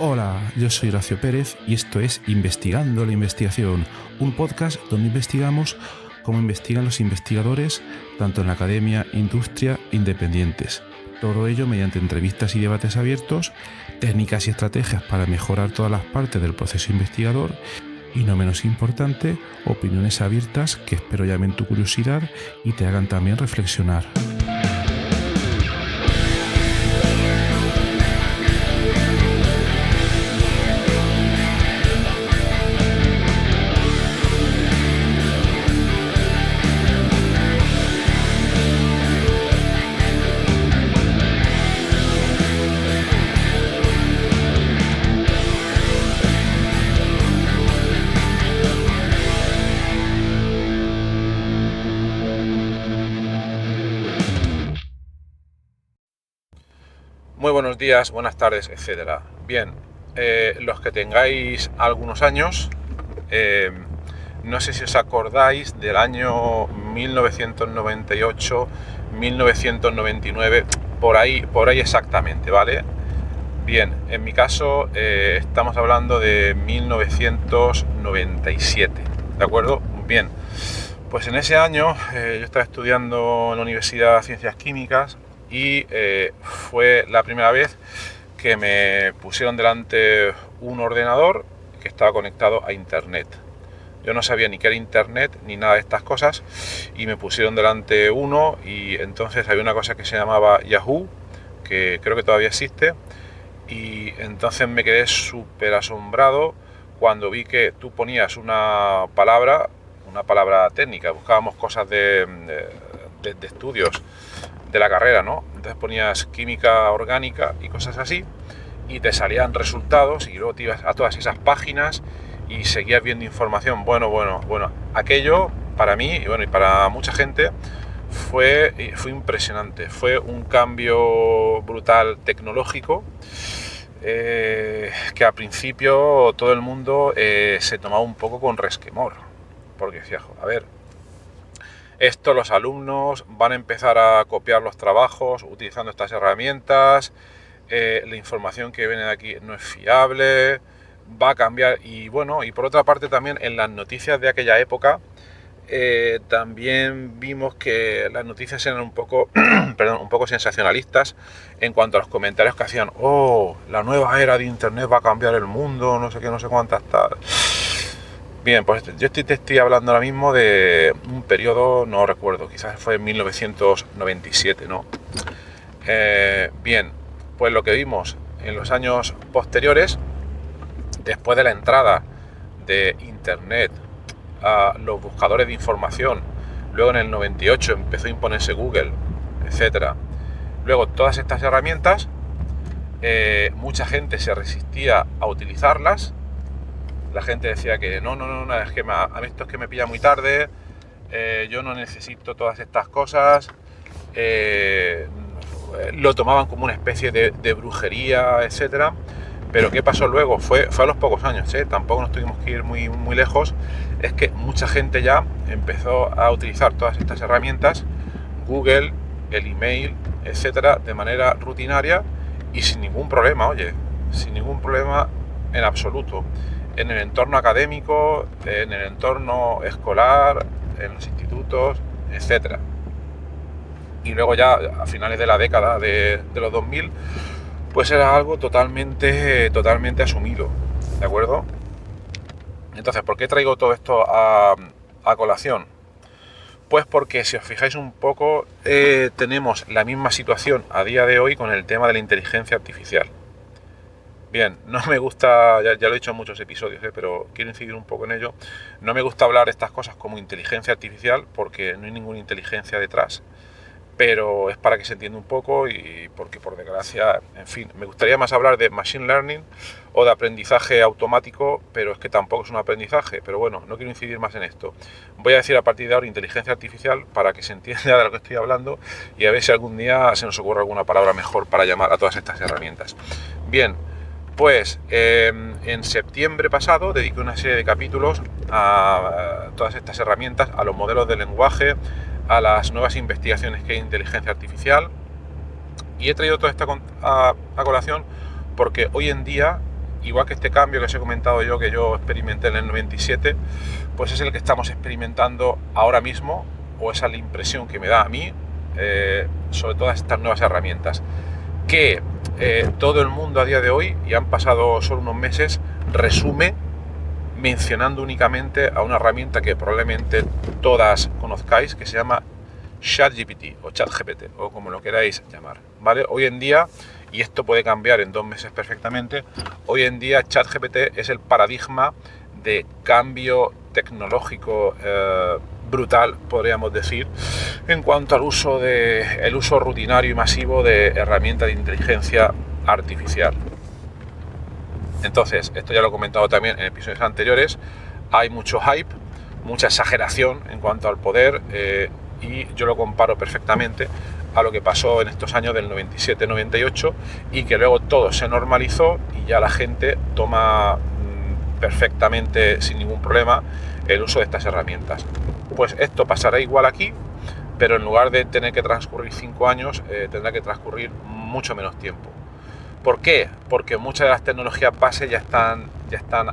Hola, yo soy Horacio Pérez y esto es Investigando la Investigación, un podcast donde investigamos cómo investigan los investigadores, tanto en la academia, industria, independientes. Todo ello mediante entrevistas y debates abiertos, técnicas y estrategias para mejorar todas las partes del proceso investigador y, no menos importante, opiniones abiertas que espero llamen tu curiosidad y te hagan también reflexionar. Muy buenos días, buenas tardes, etcétera. Bien, los que tengáis algunos años, no sé si os acordáis del año 1998, 1999, por ahí exactamente, ¿vale? Bien, en mi caso estamos hablando de 1997, ¿de acuerdo? Bien, pues en ese año yo estaba estudiando en la Universidad de Ciencias Químicas y fue la primera vez que me pusieron delante un ordenador que estaba conectado a internet. Yo no sabía ni qué era internet ni nada de estas cosas y me pusieron delante uno y entonces había una cosa que se llamaba Yahoo, que creo que todavía existe, y entonces me quedé súper asombrado cuando vi que tú ponías una palabra técnica, buscábamos cosas de estudios de la carrera, ¿no? Entonces ponías química orgánica y cosas así y te salían resultados y luego te ibas a todas esas páginas y seguías viendo información. Bueno, aquello para mí y para mucha gente fue impresionante, fue un cambio brutal tecnológico que al principio todo el mundo se tomaba un poco con resquemor, porque decía, a ver, esto los alumnos van a empezar a copiar los trabajos utilizando estas herramientas, la información que viene de aquí no es fiable, va a cambiar. Y bueno, y por otra parte también en las noticias de aquella época también vimos que las noticias eran un poco un poco sensacionalistas en cuanto a los comentarios que hacían. La nueva era de internet va a cambiar el mundo, no sé qué, no sé cuántas tal. Bien, pues yo te estoy hablando ahora mismo de un periodo, no recuerdo, quizás fue en 1997, ¿no? Bien, pues lo que vimos en los años posteriores, después de la entrada de internet a los buscadores de información, luego en el 98 empezó a imponerse Google, etcétera. Luego todas estas herramientas, mucha gente se resistía a utilizarlas. La gente decía que no, es que a mí esto es que me pilla muy tarde, yo no necesito todas estas cosas, lo tomaban como una especie de brujería, etcétera. Pero ¿qué pasó luego? Fue a los pocos años, tampoco nos tuvimos que ir muy lejos. Es que mucha gente ya empezó a utilizar todas estas herramientas, Google, el email, etcétera, de manera rutinaria y sin ningún problema, sin ningún problema en absoluto. En el entorno académico, en el entorno escolar, en los institutos, etcétera. Y luego ya a finales de la década de los 2000, pues era algo totalmente asumido, ¿de acuerdo? Entonces, ¿por qué traigo todo esto a colación? Pues porque si os fijáis un poco, tenemos la misma situación a día de hoy con el tema de la inteligencia artificial. Bien, no me gusta, ya lo he dicho en muchos episodios, pero quiero incidir un poco en ello. No me gusta hablar de estas cosas como inteligencia artificial porque no hay ninguna inteligencia detrás, pero es para que se entienda un poco y porque por desgracia, en fin, me gustaría más hablar de machine learning o de aprendizaje automático, pero es que tampoco es un aprendizaje, pero bueno, no quiero incidir más en esto. Voy a decir a partir de ahora inteligencia artificial para que se entienda de lo que estoy hablando y a ver si algún día se nos ocurre alguna palabra mejor para llamar a todas estas herramientas. Bien, pues en septiembre pasado dediqué una serie de capítulos a todas estas herramientas, a los modelos de lenguaje, a las nuevas investigaciones que hay en inteligencia artificial, y he traído toda esta a colación porque hoy en día igual que este cambio que os he comentado yo, que yo experimenté en el 97, pues es el que estamos experimentando ahora mismo, o esa es la impresión que me da a mí, sobre todas estas nuevas herramientas, que todo el mundo a día de hoy, y han pasado solo unos meses, resume mencionando únicamente a una herramienta que probablemente todas conozcáis, que se llama ChatGPT o ChatGPT, o como lo queráis llamar, ¿vale? Hoy en día, y esto puede cambiar en 2 meses perfectamente, hoy en día ChatGPT es el paradigma de cambio tecnológico brutal, podríamos decir, en cuanto al uso rutinario y masivo de herramientas de inteligencia artificial. Entonces, esto ya lo he comentado también en episodios anteriores, hay mucho hype, mucha exageración en cuanto al poder, y yo lo comparo perfectamente a lo que pasó en estos años del 97-98 y que luego todo se normalizó y ya la gente toma perfectamente, sin ningún problema, el uso de estas herramientas. Pues esto pasará igual aquí, pero en lugar de tener que transcurrir 5 años, tendrá que transcurrir mucho menos tiempo. ¿Por qué? Porque muchas de las tecnologías base ya están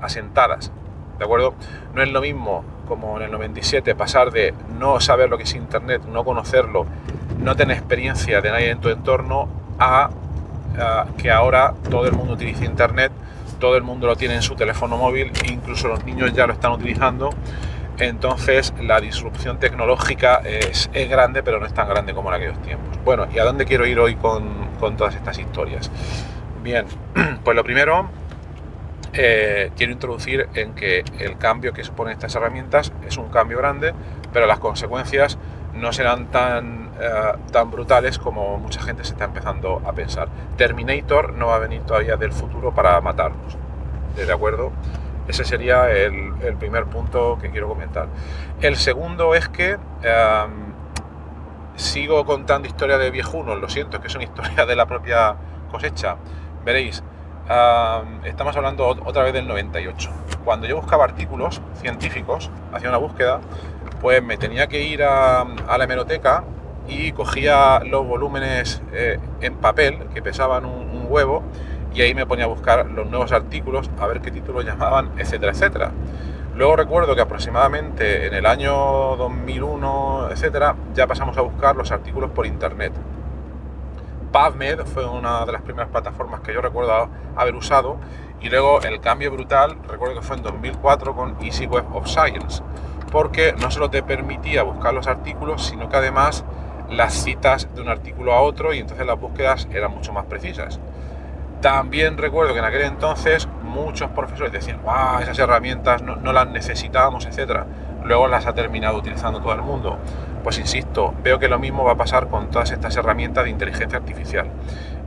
asentadas, ¿de acuerdo? No es lo mismo como en el 97 pasar de no saber lo que es Internet, no conocerlo, no tener experiencia de nadie en tu entorno, a que ahora todo el mundo utiliza Internet, todo el mundo lo tiene en su teléfono móvil, incluso los niños ya lo están utilizando. Entonces la disrupción tecnológica es grande, pero no es tan grande como en aquellos tiempos. Bueno, ¿y a dónde quiero ir hoy con todas estas historias? Bien, pues lo primero, quiero introducir en que el cambio que suponen estas herramientas es un cambio grande, pero las consecuencias no serán tan brutales como mucha gente se está empezando a pensar. Terminator no va a venir todavía del futuro para matarnos, ¿de acuerdo? Ese sería el primer punto que quiero comentar. El segundo es que sigo contando historias de viejunos, lo siento, es que son historias de la propia cosecha. Veréis, estamos hablando otra vez del 98. Cuando yo buscaba artículos científicos, hacía una búsqueda, pues me tenía que ir a la hemeroteca y cogía los volúmenes en papel, que pesaban un huevo, y ahí me ponía a buscar los nuevos artículos, a ver qué títulos llamaban, etcétera, etcétera. Luego recuerdo que aproximadamente en el año 2001, etcétera, ya pasamos a buscar los artículos por internet. PubMed fue una de las primeras plataformas que yo recuerdo haber usado, y luego el cambio brutal, recuerdo que fue en 2004 con Easy Web of Science, porque no solo te permitía buscar los artículos, sino que además las citas de un artículo a otro, y entonces las búsquedas eran mucho más precisas. También recuerdo que en aquel entonces muchos profesores decían, ¡guau! Esas herramientas no las necesitábamos, etcétera. Luego las ha terminado utilizando todo el mundo. Pues insisto, veo que lo mismo va a pasar con todas estas herramientas de inteligencia artificial.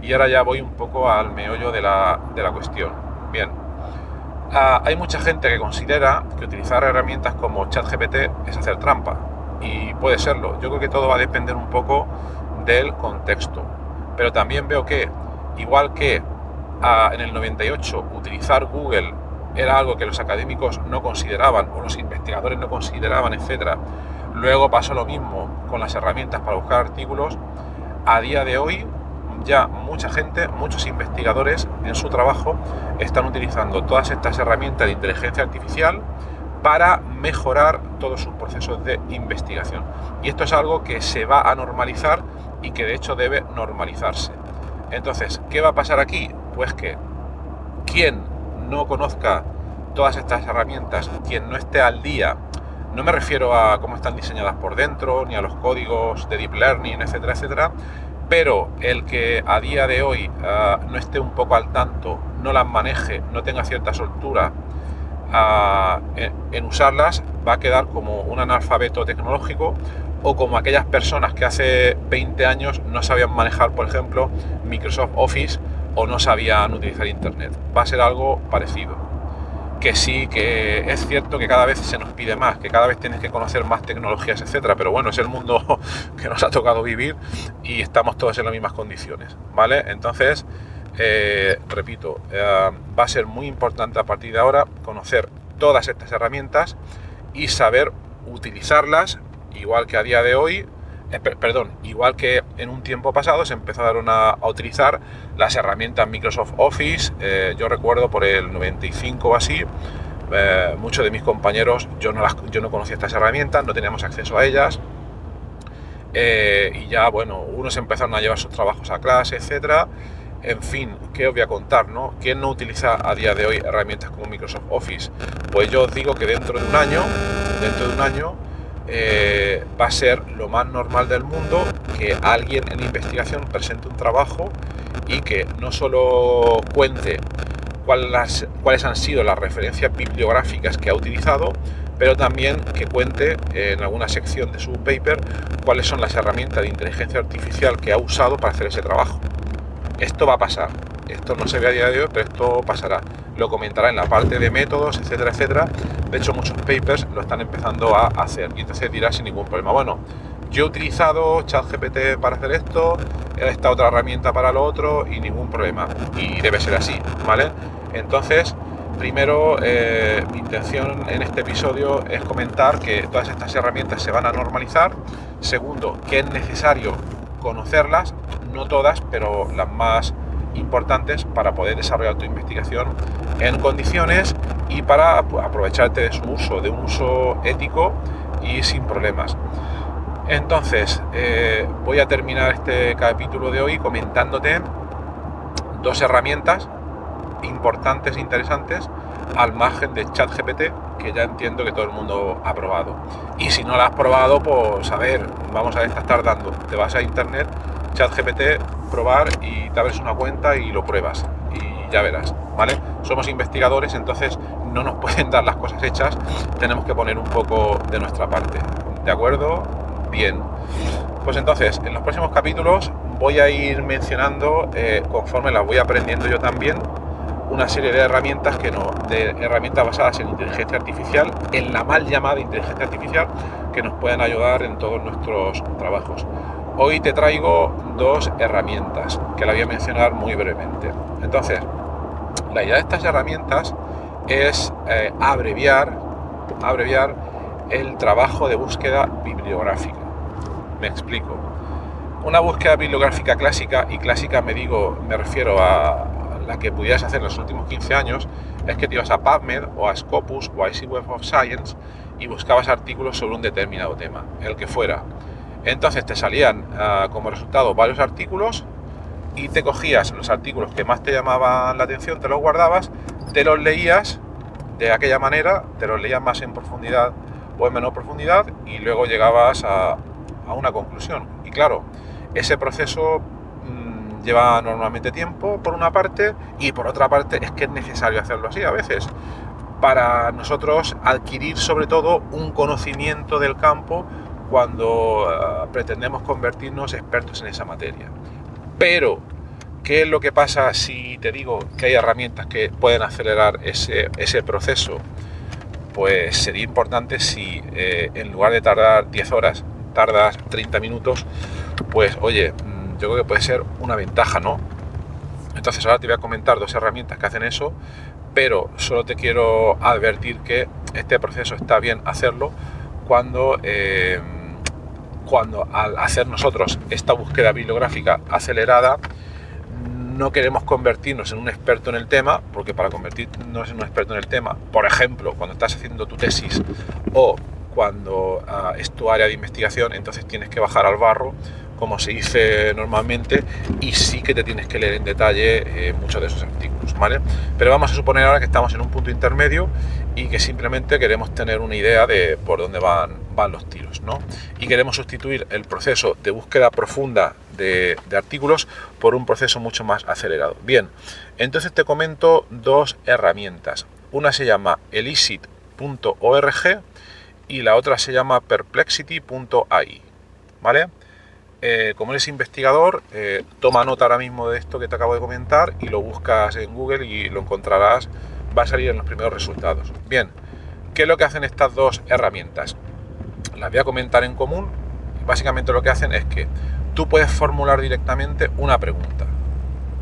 Y ahora ya voy un poco al meollo de la cuestión. Bien, hay mucha gente que considera que utilizar herramientas como ChatGPT es hacer trampa. Y puede serlo. Yo creo que todo va a depender un poco del contexto. Pero también veo que, igual que en el 98 utilizar Google era algo que los académicos no consideraban, o los investigadores no consideraban, etcétera. Luego pasó lo mismo con las herramientas para buscar artículos. A día de hoy ya mucha gente, muchos investigadores en su trabajo están utilizando todas estas herramientas de inteligencia artificial para mejorar todos sus procesos de investigación. Y esto es algo que se va a normalizar y que de hecho debe normalizarse. Entonces, ¿qué va a pasar aquí? Pues que quien no conozca todas estas herramientas, quien no esté al día, no me refiero a cómo están diseñadas por dentro, ni a los códigos de Deep Learning, etcétera, etcétera, pero el que a día de hoy no esté un poco al tanto, no las maneje, no tenga cierta soltura en usarlas, va a quedar como un analfabeto tecnológico, o como aquellas personas que hace 20 años no sabían manejar, por ejemplo, Microsoft Office, o no sabían utilizar Internet. Va a ser algo parecido. Que sí, que es cierto que cada vez se nos pide más, que cada vez tienes que conocer más tecnologías, etcétera, pero bueno, es el mundo que nos ha tocado vivir y estamos todos en las mismas condiciones, ¿vale? Entonces, repito, va a ser muy importante a partir de ahora conocer todas estas herramientas y saber utilizarlas, igual que a día de hoy, igual que en un tiempo pasado se empezaron a utilizar las herramientas Microsoft Office. Yo recuerdo por el 95 o así, muchos de mis compañeros, yo no conocía estas herramientas, no teníamos acceso a ellas, y ya, bueno, unos empezaron a llevar sus trabajos a clase, etcétera. En fin, ¿qué os voy a contar, no? ¿Quién no utiliza a día de hoy herramientas como Microsoft Office? Pues yo os digo que dentro de un año va a ser lo más normal del mundo que alguien en investigación presente un trabajo y que no solo cuente cuáles han sido las referencias bibliográficas que ha utilizado, pero también que cuente en alguna sección de su paper cuáles son las herramientas de inteligencia artificial que ha usado para hacer ese trabajo. Esto va a pasar. Esto no se ve a día de hoy, pero esto pasará. Lo comentará en la parte de métodos, etcétera, etcétera. De hecho, muchos papers lo están empezando a hacer. Y entonces dirá sin ningún problema, bueno, yo he utilizado ChatGPT para hacer esto, esta otra herramienta para lo otro, y ningún problema. Y debe ser así, ¿vale? Entonces, primero, mi intención en este episodio es comentar que todas estas herramientas se van a normalizar. Segundo, que es necesario conocerlas, no todas, pero las más importantes para poder desarrollar tu investigación en condiciones y para aprovecharte de su uso, de un uso ético y sin problemas. Entonces, voy a terminar este capítulo de hoy comentándote dos herramientas importantes e interesantes al margen de ChatGPT, que ya entiendo que todo el mundo ha probado. Y si no la has probado, pues a ver, vamos a estar tardando. Te vas a internet, ChatGPT, probar y te abres una cuenta y lo pruebas y ya verás, ¿vale? Somos investigadores, entonces no nos pueden dar las cosas hechas, tenemos que poner un poco de nuestra parte, ¿de acuerdo? Bien, pues entonces en los próximos capítulos voy a ir mencionando, conforme las voy aprendiendo yo también, una serie de herramientas de herramientas basadas en inteligencia artificial, en la mal llamada inteligencia artificial, que nos pueden ayudar en todos nuestros trabajos. Hoy te traigo dos herramientas que la voy a mencionar muy brevemente. Entonces, la idea de estas herramientas es abreviar el trabajo de búsqueda bibliográfica. Me explico. Una búsqueda bibliográfica clásica, y clásica me refiero a la que pudieras hacer en los últimos 15 años, es que te ibas a PubMed o a Scopus o a Easy Web of Science y buscabas artículos sobre un determinado tema, el que fuera. Entonces te salían como resultado varios artículos y te cogías los artículos que más te llamaban la atención, te los guardabas, te los leías de aquella manera, te los leías más en profundidad o en menor profundidad y luego llegabas a una conclusión. Y claro, ese proceso lleva normalmente tiempo por una parte, y por otra parte es que es necesario hacerlo así a veces para nosotros adquirir sobre todo un conocimiento del campo cuando pretendemos convertirnos expertos en esa materia. Pero ¿qué es lo que pasa si te digo que hay herramientas que pueden acelerar ese proceso? Pues sería importante si en lugar de tardar 10 horas tardas 30 minutos, pues oye, yo creo que puede ser una ventaja, ¿no? Entonces ahora te voy a comentar dos herramientas que hacen eso, pero solo te quiero advertir que este proceso está bien hacerlo cuando al hacer nosotros esta búsqueda bibliográfica acelerada no queremos convertirnos en un experto en el tema, porque para convertirnos en un experto en el tema, por ejemplo, cuando estás haciendo tu tesis o cuando es tu área de investigación, entonces tienes que bajar al barro, como se dice normalmente, y sí que te tienes que leer en detalle muchos de esos artículos, ¿vale? Pero vamos a suponer ahora que estamos en un punto intermedio y que simplemente queremos tener una idea de por dónde van los tiros, ¿no? Y queremos sustituir el proceso de búsqueda profunda de artículos por un proceso mucho más acelerado. Bien, entonces te comento dos herramientas. Una se llama elicit.org y la otra se llama perplexity.ai, ¿vale? Como eres investigador, toma nota ahora mismo de esto que te acabo de comentar y lo buscas en Google y lo encontrarás, va a salir en los primeros resultados. Bien, ¿qué es lo que hacen estas dos herramientas? Las voy a comentar en común. Básicamente lo que hacen es que tú puedes formular directamente una pregunta,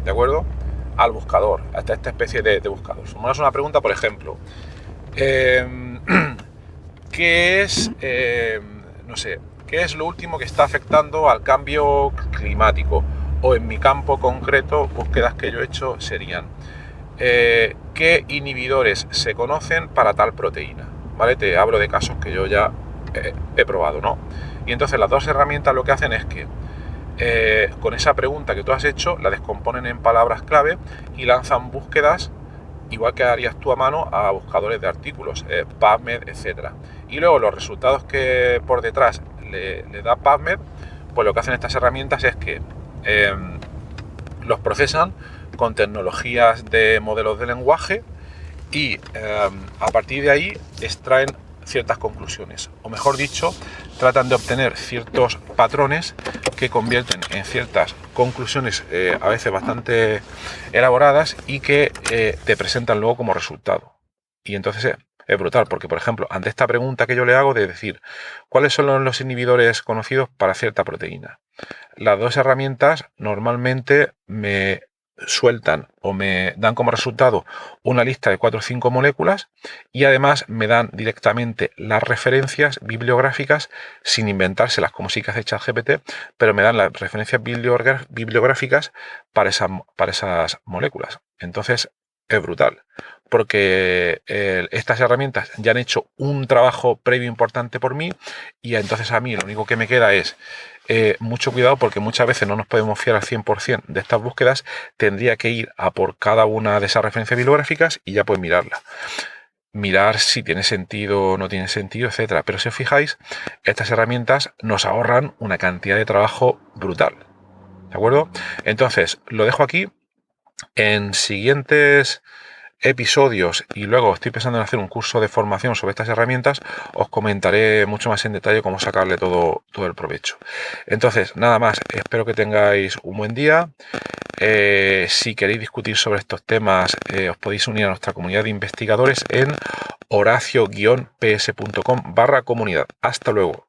¿de acuerdo? Al buscador, hasta esta especie de buscador. Formulas una pregunta, por ejemplo, ¿qué es, no sé, ¿qué es lo último que está afectando al cambio climático? O en mi campo concreto, búsquedas que yo he hecho serían ¿qué inhibidores se conocen para tal proteína? ¿Vale? Te hablo de casos que yo ya he probado, ¿no? Y entonces las dos herramientas lo que hacen es que con esa pregunta que tú has hecho, la descomponen en palabras clave y lanzan búsquedas, igual que harías tú a mano, a buscadores de artículos, PubMed, etc. Y luego los resultados que por detrás le da PubMed, pues lo que hacen estas herramientas es que los procesan con tecnologías de modelos de lenguaje y a partir de ahí extraen ciertas conclusiones, o mejor dicho, tratan de obtener ciertos patrones que convierten en ciertas conclusiones a veces bastante elaboradas y que te presentan luego como resultado. Y entonces es brutal, porque por ejemplo, ante esta pregunta que yo le hago de decir ¿cuáles son los inhibidores conocidos para cierta proteína? Las dos herramientas normalmente me sueltan o me dan como resultado una lista de 4 o 5 moléculas y además me dan directamente las referencias bibliográficas sin inventárselas como sí que hace ChatGPT, pero me dan las referencias bibliográficas para esas moléculas. Entonces es brutal, porque estas herramientas ya han hecho un trabajo previo importante por mí y entonces a mí lo único que me queda es mucho cuidado, porque muchas veces no nos podemos fiar al 100% de estas búsquedas. Tendría que ir a por cada una de esas referencias bibliográficas y ya pues mirar si tiene sentido o no tiene sentido, etcétera. Pero si os fijáis, estas herramientas nos ahorran una cantidad de trabajo brutal, ¿de acuerdo? Entonces lo dejo aquí. En siguientes episodios, y luego estoy pensando en hacer un curso de formación sobre estas herramientas, os comentaré mucho más en detalle cómo sacarle todo el provecho. Entonces, nada más, espero que tengáis un buen día. Si queréis discutir sobre estos temas, os podéis unir a nuestra comunidad de investigadores en horacio-ps.com/comunidad. Hasta luego.